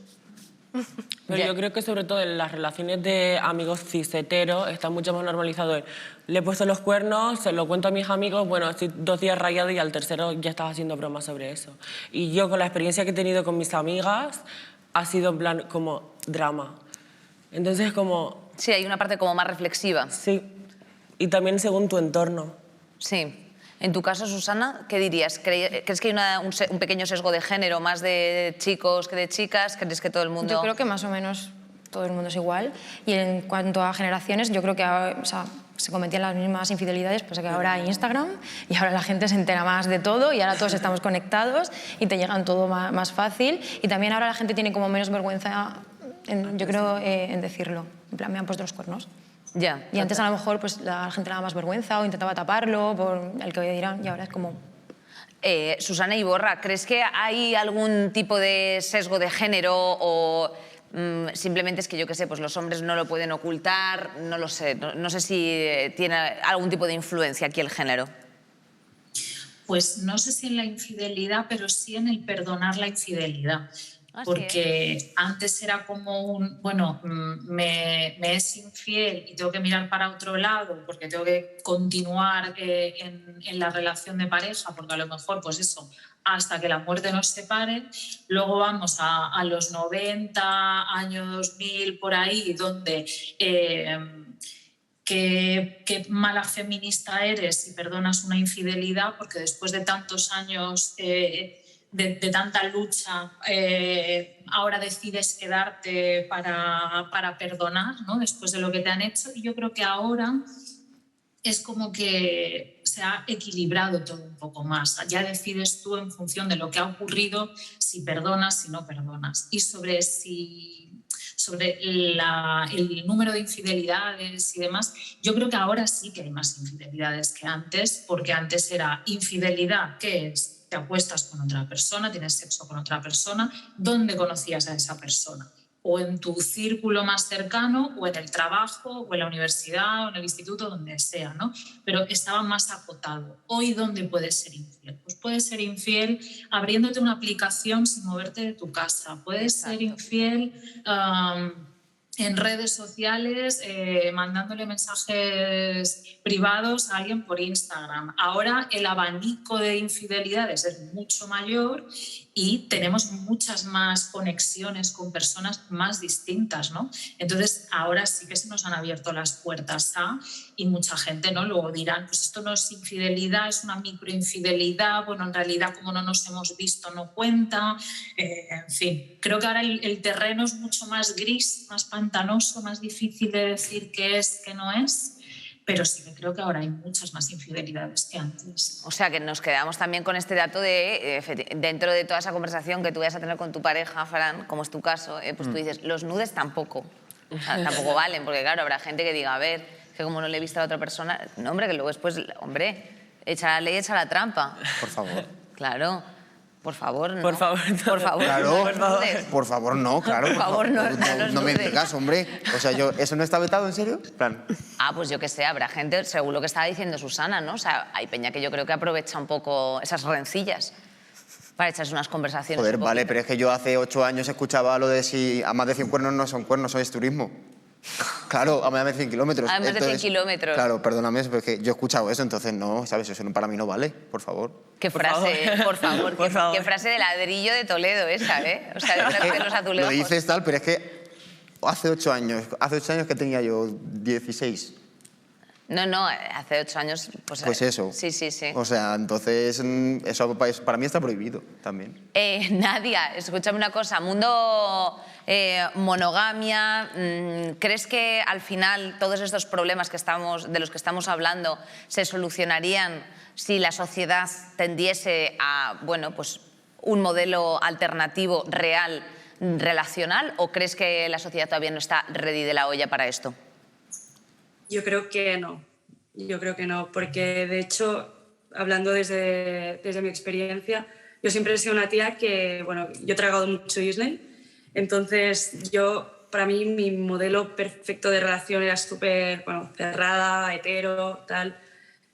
Pero yo creo que sobre todo en las relaciones de amigos cis-heteros está mucho más normalizado. Le he puesto los cuernos, se lo cuento a mis amigos, bueno, estoy 2 días rayado y al tercero ya estaba haciendo bromas sobre eso. Y yo con la experiencia que he tenido con mis amigas ha sido en plan como drama. Entonces como... Sí, hay una parte como más reflexiva. Sí, y también según tu entorno. Sí. En tu caso, Susana, ¿qué dirías? ¿Crees que hay un pequeño sesgo de género, más de chicos que de chicas? ¿Crees que todo el mundo...? Yo creo que más o menos todo el mundo es igual. Y en cuanto a generaciones, yo creo que o sea, se cometían las mismas infidelidades, pues que ahora hay Instagram y ahora la gente se entera más de todo y ahora todos estamos conectados y te llegan todo más fácil. Y también ahora la gente tiene como menos vergüenza, yo creo, en decirlo. En plan, me han puesto los cuernos. Ya. Y antes a lo mejor pues, la gente le daba más vergüenza o intentaba taparlo por el que dirán, y ahora es como... Susana Iborra, ¿crees que hay algún tipo de sesgo de género o simplemente es que, yo qué sé, pues los hombres no lo pueden ocultar? No lo sé, no sé si tiene algún tipo de influencia aquí el género. Pues no sé si en la infidelidad, pero sí en el perdonar la infidelidad. Porque antes era como un, bueno, me es infiel y tengo que mirar para otro lado porque tengo que continuar en la relación de pareja, porque a lo mejor, pues eso, hasta que la muerte nos separe. Luego vamos a los 90, año 2000, por ahí, donde... Qué mala feminista eres si perdonas una infidelidad, porque después de tantos años... De tanta lucha, ahora decides quedarte para perdonar, ¿no? Después de lo que te han hecho. Y yo creo que ahora es como que se ha equilibrado todo un poco más. Ya decides tú en función de lo que ha ocurrido si perdonas, si no perdonas. Y sobre el número de infidelidades y demás, yo creo que ahora sí que hay más infidelidades que antes, porque antes era infidelidad, ¿qué es? Te acuestas con otra persona, tienes sexo con otra persona. ¿Dónde conocías a esa persona? O en tu círculo más cercano, o en el trabajo, o en la universidad, o en el instituto, donde sea, ¿no? Pero estaba más acotado. Hoy, ¿dónde puedes ser infiel? Pues puedes ser infiel abriéndote una aplicación sin moverte de tu casa. Puedes ser infiel en redes sociales, mandándole mensajes privados a alguien por Instagram. Ahora el abanico de infidelidades es mucho mayor y tenemos muchas más conexiones con personas más distintas, ¿no? Entonces ahora sí que se nos han abierto las puertas y mucha gente, ¿no? Luego dirán, pues esto no es infidelidad, es una microinfidelidad, bueno, en realidad como no nos hemos visto no cuenta, en fin. Creo que ahora el terreno es mucho más gris, más pantanoso, más difícil de decir qué es, qué no es. Pero sí que creo que ahora hay muchas más infidelidades que antes. O sea, que nos quedamos también con este dato de, dentro de toda esa conversación que tú vayas a tener con tu pareja, Fran, como es tu caso, pues tú dices, los nudes tampoco. O sea, tampoco valen, porque claro, habrá gente que diga, a ver, que como no le he visto a la otra persona, no, hombre, que luego después, hombre, echa la ley, echa la trampa. Por favor. Claro. Por favor, no. Por favor, no. Por favor, Claro, no los dudes. por favor, no, claro. Por favor, no los no me dudes. digas, hombre. O sea, ¿eso no está vetado, en serio? En plan, Ah, pues yo qué sé, habrá gente, según lo que estaba diciendo Susana, ¿no? O sea, hay peña que yo creo que aprovecha un poco esas rencillas para echarse unas conversaciones. joder, un vale, poquito. pero es que yo hace 8 años escuchaba lo de si a más de 100 cuernos no son cuernos, eso es turismo. Claro, a más de 100 kilómetros. A más de 100 kilómetros. Claro, perdóname, pero es que yo he escuchado eso, entonces no, ¿sabes? Eso para mí no vale, por favor. Qué Por frase, favor. por favor, Por favor. qué frase de ladrillo de Toledo esa, ¿eh? O sea, de esas de los Lo azulejos. dices tal, pero es que hace 8 años que tenía yo 16. No, hace 8 años... Pues eso. Sí, sí, sí. O sea, entonces eso para mí está prohibido también. Nadia, escúchame una cosa, mundo monogamia, ¿crees que al final todos estos problemas de los que estamos hablando se solucionarían si la sociedad tendiese a, bueno, pues un modelo alternativo real, relacional, o crees que la sociedad todavía no está ready de la olla para esto? Yo creo que no. Yo creo que no, porque de hecho, hablando desde mi experiencia, yo siempre he sido una tía que, bueno, yo he tragado mucho Disney, entonces para mí mi modelo perfecto de relación era súper, bueno, cerrada, hetero, tal,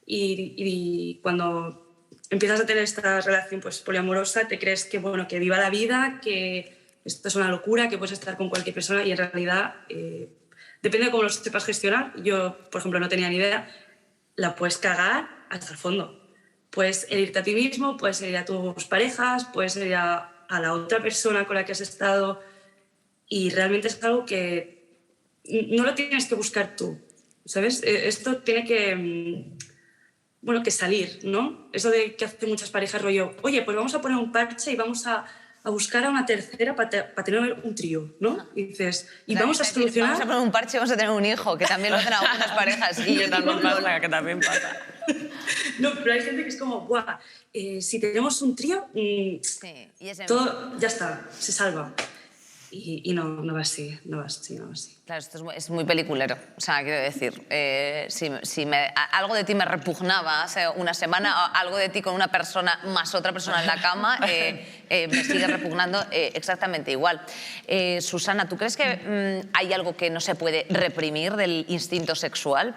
y cuando empiezas a tener esta relación pues poliamorosa, te crees que, bueno, que viva la vida, que esto es una locura, que puedes estar con cualquier persona y en realidad... depende de cómo lo sepas gestionar. Yo, por ejemplo, no tenía ni idea. La puedes cagar hasta el fondo. Puedes herirte a ti mismo, puedes herir a tus parejas, puedes herir a la otra persona con la que has estado. Y realmente es algo que no lo tienes que buscar tú, ¿sabes? Esto tiene que, bueno, que salir, ¿no? Eso de que hacen muchas parejas rollo, oye, pues vamos a poner un parche y vamos a buscar a una tercera para tener un trío, ¿no? Y dices, y vamos a solucionar... Vamos a poner un parche y vamos a tener un hijo, que también lo hacen algunas parejas. Y yo También pasa, que también pasa. No, pero hay gente que es como, guau, si tenemos un trío, Sí, y ese... todo ya está, se salva. Y no va así, no va así. Claro, esto es muy peliculero. O sea, quiero decir, algo de ti me repugnaba hace una semana, algo de ti con una persona más otra persona en la cama, me sigue repugnando exactamente igual. Susana, ¿tú crees que hay algo que no se puede reprimir del instinto sexual?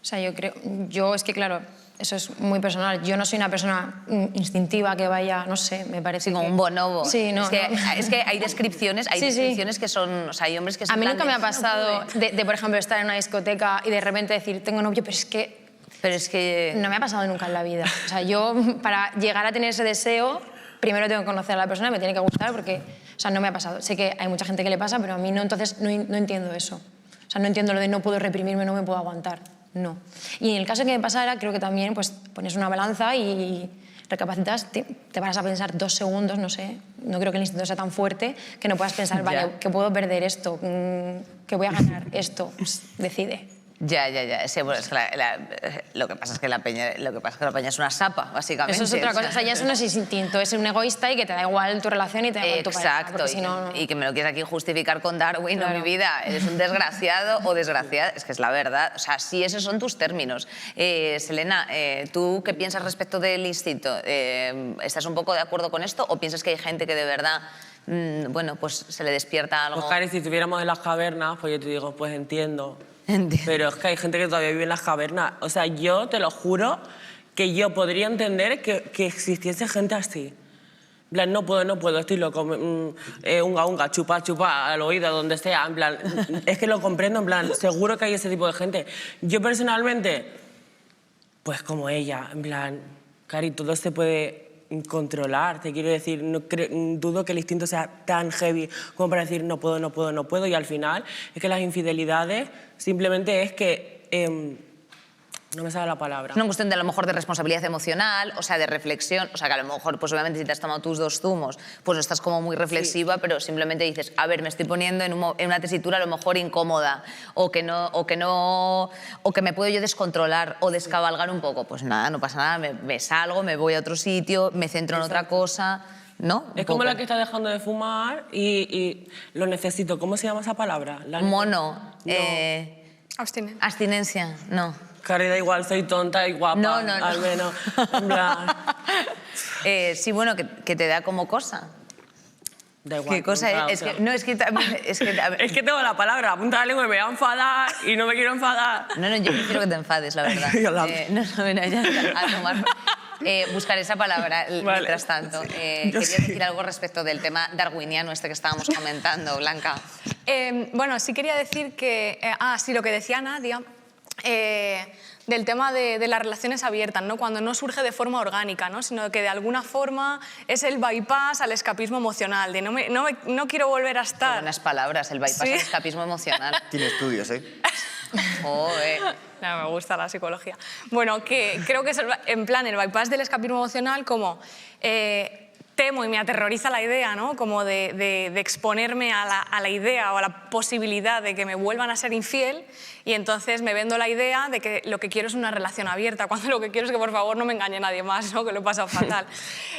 O sea, yo es que claro, eso es muy personal. Yo no soy una persona instintiva que vaya, no sé, me parece Como que... un bonobo. Sí, no, es que hay descripciones, Sí, sí. que son... O sea, hay hombres que... A mí nunca me ha "No pasado pude". de, por ejemplo, estar en una discoteca y de repente decir, tengo novio, Pero es que... no me ha pasado nunca en la vida. O sea, yo para llegar a tener ese deseo, primero tengo que conocer a la persona, me tiene que gustar porque, o sea, no me ha pasado. Sé que hay mucha gente que le pasa, pero a mí no, entonces no entiendo eso. O sea, no entiendo lo de no puedo reprimirme, no me puedo aguantar. No. Y en el caso que me pasara, creo que también pues, pones una balanza y recapacitas, te paras a pensar 2 segundos, no sé, no creo que el instinto sea tan fuerte que no puedas pensar, vale, que puedo perder esto, que voy a ganar esto, pues, decide. Ya. Sí, bueno, es que lo que pasa es que la peña es una sapa, básicamente. Eso es otra cosa, o sea, ya eso no es instinto, es un egoísta y que te da igual tu relación y te da igual tu pareja. Exacto, Porque si no... y que me lo quieres aquí justificar con Darwin, Claro. no, mi vida, eres un desgraciado o desgraciada, es que es la verdad, o sea, sí, esos son tus términos. Selena, ¿tú qué piensas respecto del instinto? ¿Estás un poco de acuerdo con esto o piensas que hay gente que de verdad, bueno, pues se le despierta algo? Pues, Cari, si estuviéramos en las cavernas, pues yo te digo, pues entiendo. Entiendo. Pero es que hay gente que todavía vive en las cavernas. O sea, yo te lo juro que yo podría entender que existiese gente así. En plan, no puedo, estoy loco. Unga, chupa, al oído, donde sea. En plan, es que lo comprendo, en plan, seguro que hay ese tipo de gente. Yo personalmente, pues como ella, en plan, Cari, todo se puede controlar, te quiero decir, dudo que el instinto sea tan heavy como para decir no puedo, y al final es que las infidelidades simplemente es que no me sale la palabra. Es una cuestión de a lo mejor de responsabilidad emocional, o sea, de reflexión, o sea, que a lo mejor, pues obviamente si te has tomado tus 2 zumos, pues no estás como muy reflexiva, pero simplemente dices, a ver, me estoy poniendo en una tesitura a lo mejor incómoda, o que me puedo yo descontrolar o descabalgar un poco. Pues nada, no pasa nada, me salgo, me voy a otro sitio, me centro en otra cosa, ¿no? Es como la que está dejando de fumar y lo necesito. ¿Cómo se llama esa palabra? Mono. Abstinencia. Abstinencia, no. Cari, da igual, soy tonta y guapa. No, no, no. Al menos. En plan, Sí, bueno, que te da como cosa. da igual. ¿Qué cosa nunca, es? o sea, Es que, no, es que también... Es que, es que tengo la palabra, la punta de la lengua y me voy a enfadar y no me quiero enfadar. No, no, yo prefiero que te enfades, la verdad. Yo la- No, ven allá a tomar... buscar esa palabra mientras tanto. Yo ¿Querías sí. decir algo respecto del tema darwiniano este que estábamos comentando, Blanca? Bueno, sí quería decir que... sí, lo que decía Nadia, del tema de las relaciones abiertas, ¿no? Cuando no surge de forma orgánica, ¿no? Sino que de alguna forma es el bypass al escapismo emocional, de no quiero volver a estar... Buenas palabras, el bypass Sí. al escapismo emocional. Tiene estudios, ¿eh? Joder. No, me gusta la psicología. Bueno, que creo que es en plan el bypass del escapismo emocional como temo y me aterroriza la idea, ¿no? Como de exponerme a la idea o a la posibilidad de que me vuelvan a ser infiel y entonces me vendo la idea de que lo que quiero es una relación abierta, cuando lo que quiero es que por favor no me engañe nadie más, ¿no? Que lo he pasado fatal.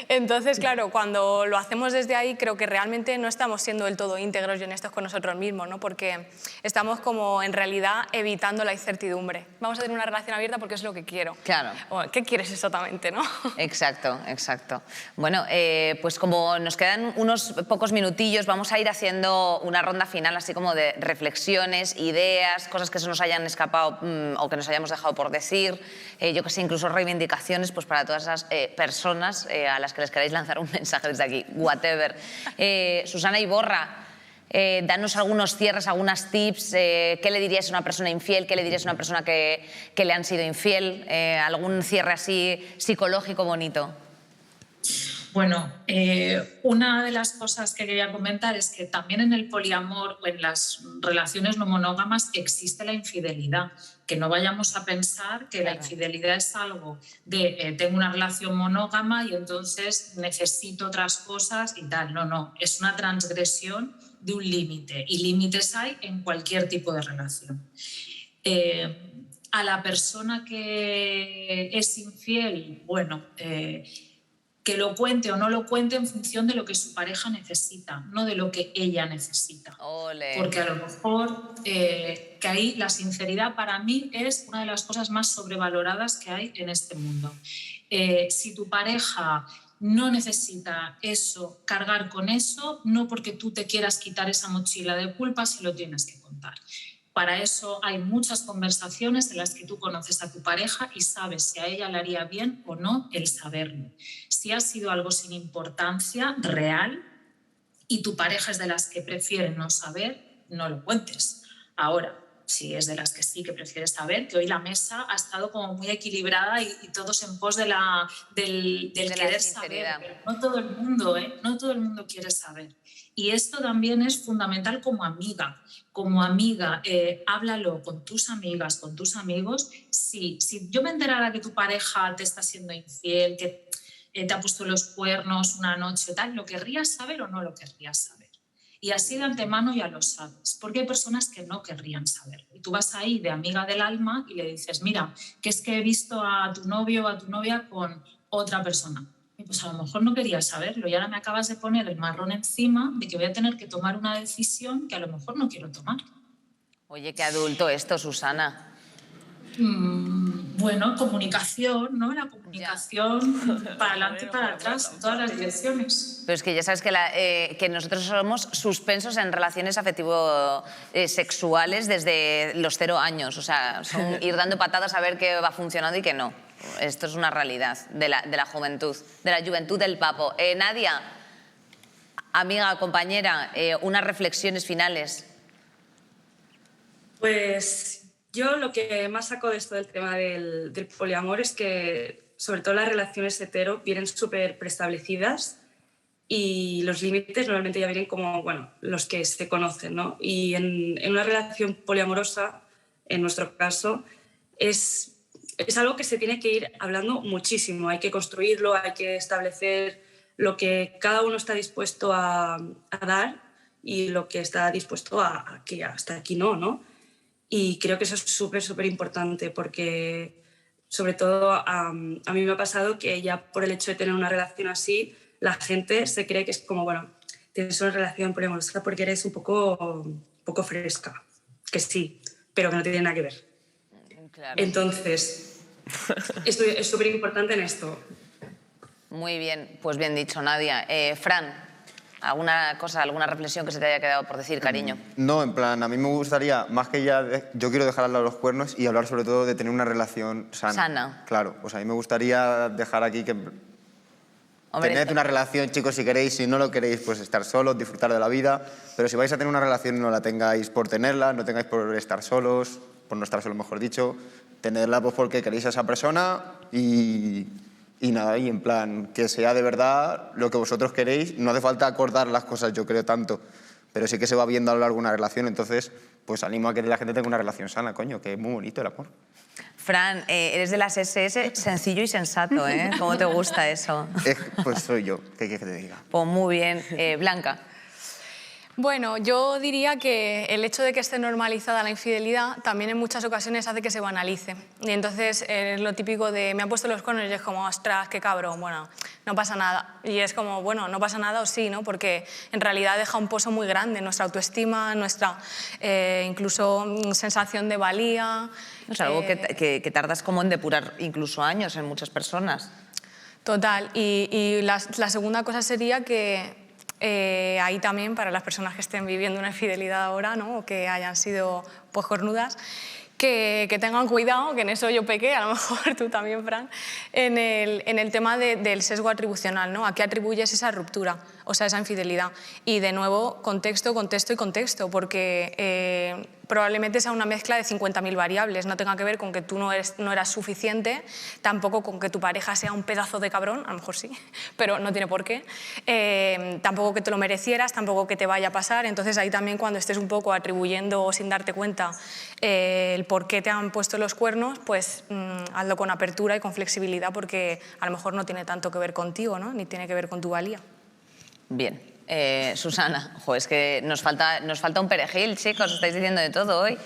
Entonces, claro, cuando lo hacemos desde ahí creo que realmente no estamos siendo del todo íntegros y honestos con nosotros mismos, ¿no? Porque estamos como en realidad evitando la incertidumbre. Vamos a tener una relación abierta porque es lo que quiero. Claro. O, ¿qué quieres exactamente, no? Exacto, exacto. Bueno, pues como nos quedan unos pocos minutillos, vamos a ir haciendo una ronda final así como de reflexiones, ideas, cosas que se nos hayan escapado o que nos hayamos dejado por decir, yo que sé, incluso reivindicaciones pues para todas esas personas a las que les queráis lanzar un mensaje desde aquí, whatever. Susana Iborra, danos algunos cierres, algunas tips. ¿Qué le dirías a una persona infiel? ¿Qué le dirías a una persona que le han sido infiel? ¿Algún cierre así psicológico bonito? Bueno, una de las cosas que quería comentar es que también en el poliamor o en las relaciones no monógamas existe la infidelidad. Que no vayamos a pensar que la infidelidad es algo de tengo una relación monógama y entonces necesito otras cosas y tal. No, no, es una transgresión de un límite y límites hay en cualquier tipo de relación. A la persona que es infiel, bueno, que lo cuente o no lo cuente en función de lo que su pareja necesita, no de lo que ella necesita. Ole. Porque a lo mejor que ahí la sinceridad para mí es una de las cosas más sobrevaloradas que hay en este mundo. Si tu pareja no necesita eso, cargar con eso, no porque tú te quieras quitar esa mochila de culpa, si lo tienes que contar. Para eso hay muchas conversaciones en las que tú conoces a tu pareja y sabes si a ella le haría bien o no el saberlo. Si ha sido algo sin importancia real y tu pareja es de las que prefiere no saber, no lo cuentes. Ahora, si es de las que sí que prefieres saber, que hoy la mesa ha estado como muy equilibrada y todos en pos del querer saber. Pero no todo el mundo, no todo el mundo quiere saber. Y esto también es fundamental como amiga. Como amiga, háblalo con tus amigas, con tus amigos. Si yo me enterara que tu pareja te está siendo infiel, que te ha puesto los cuernos una noche o tal, ¿lo querrías saber o no lo querrías saber? Y así de antemano ya lo sabes, porque hay personas que no querrían saberlo. Y tú vas ahí de amiga del alma y le dices, mira, que es que he visto a tu novio o a tu novia con otra persona. Y pues a lo mejor no quería saberlo y ahora me acabas de poner el marrón encima de que voy a tener que tomar una decisión que a lo mejor no quiero tomar. Oye, qué adulto esto, Susana. Bueno, comunicación, ¿no? La comunicación para adelante y para atrás, en todas las direcciones. Pero es que ya sabes que nosotros somos suspensos en relaciones afectivo-sexuales desde los 0 años. O sea, son ir dando patadas a ver qué va funcionando y qué no. Esto es una realidad de la juventud, de la juventud del papo. Nadia, amiga, compañera, unas reflexiones finales. Pues yo lo que más saco de esto del tema del poliamor es que sobre todo las relaciones hetero vienen súper preestablecidas y los límites normalmente ya vienen como, bueno, los que se conocen, ¿no? Y en una relación poliamorosa, en nuestro caso, es algo que se tiene que ir hablando muchísimo. Hay que construirlo, hay que establecer lo que cada uno está dispuesto a dar y lo que está dispuesto a que hasta aquí no. Y creo que eso es súper, súper importante porque, sobre todo, a mí me ha pasado que ya por el hecho de tener una relación así, la gente se cree que es como, bueno, tienes una relación poliamorosa porque eres un poco fresca. Que sí, pero que no tiene nada que ver. Claro. Entonces, esto es súper importante en esto. Muy bien, pues bien dicho, Nadia. Fran, ¿alguna cosa, alguna reflexión que se te haya quedado por decir, cariño? No, en plan, a mí me gustaría, más que ya, yo quiero dejar al lado los cuernos y hablar sobre todo de tener una relación sana. Sana. Claro, pues a mí me gustaría dejar aquí que Hombre, tened una relación, chicos, si queréis, si no lo queréis, pues estar solos, disfrutar de la vida, pero si vais a tener una relación no la tengáis por tenerla, no tengáis por estar solos, por no estar solos, mejor dicho, tenerla pues porque queréis a esa persona y nada, y en plan, que sea de verdad lo que vosotros queréis, no hace falta acordar las cosas, yo creo tanto, pero sí que se va viendo a lo largo de una relación, entonces pues animo a que la gente tenga una relación sana, coño, que es muy bonito el amor. Fran, eres de las SS, sencillo y sensato, ¿eh? ¿Cómo te gusta eso? Pues soy yo, ¿qué quieres que te diga? Pues muy bien. Blanca. Bueno, yo diría que el hecho de que esté normalizada la infidelidad también en muchas ocasiones hace que se banalice. Y entonces es lo típico de me ha puesto los cuernos y es como, ostras, qué cabrón, bueno, no pasa nada. Y es como, bueno, no pasa nada o sí, ¿no? Porque en realidad deja un pozo muy grande en nuestra autoestima, nuestra incluso sensación de valía. Es algo que tardas como en depurar incluso años en muchas personas. Total. Y la segunda cosa sería que ahí también para las personas que estén viviendo una infidelidad ahora, ¿no? O que hayan sido pues cornudas, que tengan cuidado, que en eso yo pequé, a lo mejor tú también, Fran, en el tema del sesgo atribucional, ¿no? ¿A qué atribuyes esa ruptura, o sea, esa infidelidad? Y de nuevo, contexto, contexto y contexto, porque probablemente sea una mezcla de 50.000 variables, no tenga que ver con que tú no eras suficiente, tampoco con que tu pareja sea un pedazo de cabrón, a lo mejor sí, pero no tiene por qué, tampoco que te lo merecieras, tampoco que te vaya a pasar, entonces ahí también cuando estés un poco atribuyendo sin darte cuenta el por qué te han puesto los cuernos, pues hazlo con apertura y con flexibilidad porque a lo mejor no tiene tanto que ver contigo, ¿no? Ni tiene que ver con tu valía. Bien. Susana, es que nos falta un perejil, chicos, estáis diciendo de todo hoy.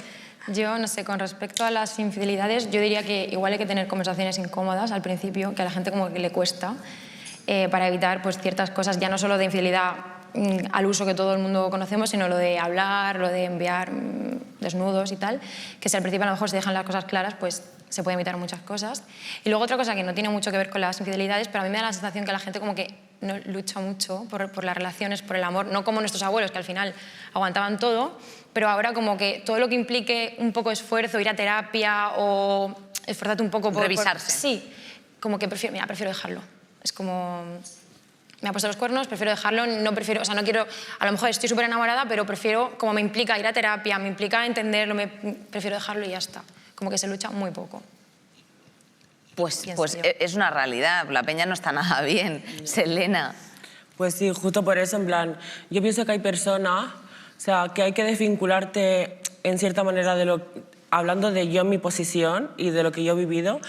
Yo, no sé, con respecto a las infidelidades, yo diría que igual hay que tener conversaciones incómodas al principio, que a la gente como que le cuesta, para evitar pues, ciertas cosas, ya no solo de infidelidad al uso que todo el mundo conocemos, sino lo de hablar, lo de enviar desnudos y tal, que si al principio a lo mejor se dejan las cosas claras, pues se pueden evitar muchas cosas. Y luego otra cosa que no tiene mucho que ver con las infidelidades, pero a mí me da la sensación que la gente como que no lucha mucho por las relaciones, por el amor, no como nuestros abuelos, que al final aguantaban todo, pero ahora como que todo lo que implique un poco esfuerzo, ir a terapia o esforzarte un poco por... Revisarse. Sí, como que prefiero dejarlo. Es como... Me ha puesto los cuernos, prefiero dejarlo, no prefiero, o sea, no quiero, a lo mejor estoy súper enamorada, pero prefiero, como me implica ir a terapia, me implica entenderlo, prefiero dejarlo y ya está. Como que se lucha muy poco. Pues es una realidad, la peña no está nada bien. Selena. Pues sí, justo por eso, en plan, yo pienso que hay personas, o sea, que hay que desvincularte en cierta manera de lo, hablando de yo en mi posición y de lo que yo he vivido,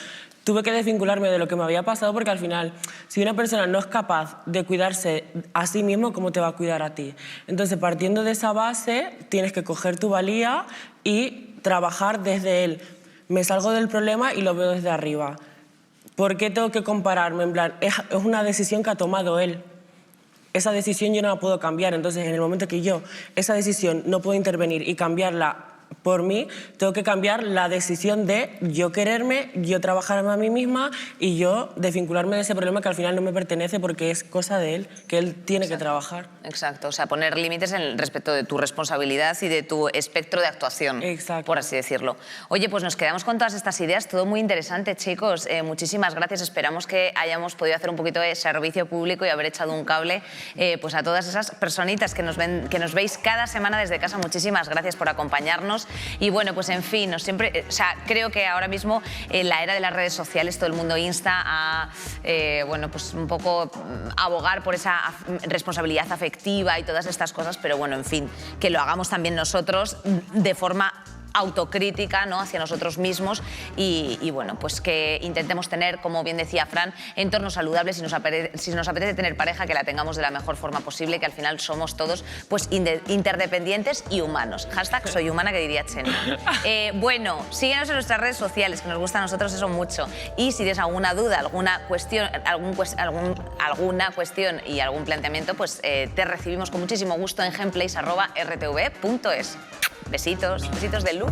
tuve que desvincularme de lo que me había pasado porque al final, si una persona no es capaz de cuidarse a sí mismo, ¿cómo te va a cuidar a ti? Entonces, partiendo de esa base, tienes que coger tu valía y trabajar desde él. Me salgo del problema y lo veo desde arriba. ¿Por qué tengo que compararme? En plan, es una decisión que ha tomado él. Esa decisión yo no la puedo cambiar. Entonces, en el momento que yo, esa decisión, no puedo intervenir y cambiarla por mí, tengo que cambiar la decisión de yo quererme, yo trabajarme a mí misma y yo desvincularme de ese problema que al final no me pertenece porque es cosa de él, que él tiene que trabajar. Exacto, o sea, poner límites en el respecto de tu responsabilidad y de tu espectro de actuación, por así decirlo. Oye, pues nos quedamos con todas estas ideas, todo muy interesante, chicos. Muchísimas gracias, esperamos que hayamos podido hacer un poquito de servicio público y haber echado un cable pues a todas esas personitas que nos veis cada semana desde casa. Muchísimas gracias por acompañarnos. Y bueno, pues en fin, creo que ahora mismo en la era de las redes sociales todo el mundo insta a bueno, pues un poco abogar por esa responsabilidad afectiva y todas estas cosas, pero bueno, en fin, que lo hagamos también nosotros de forma autocrítica, ¿no?, hacia nosotros mismos y bueno, pues que intentemos tener, como bien decía Fran, entornos saludables. Si nos apetece tener pareja, que la tengamos de la mejor forma posible, que al final somos todos pues interdependientes y humanos. Hashtag soy humana, que diría Cheni. Bueno, síguenos en nuestras redes sociales, que nos gusta a nosotros eso mucho. Y si tienes alguna duda, alguna cuestión y algún planteamiento, pues te recibimos con muchísimo gusto en genplace@rtv.es. Besitos, besitos de luz.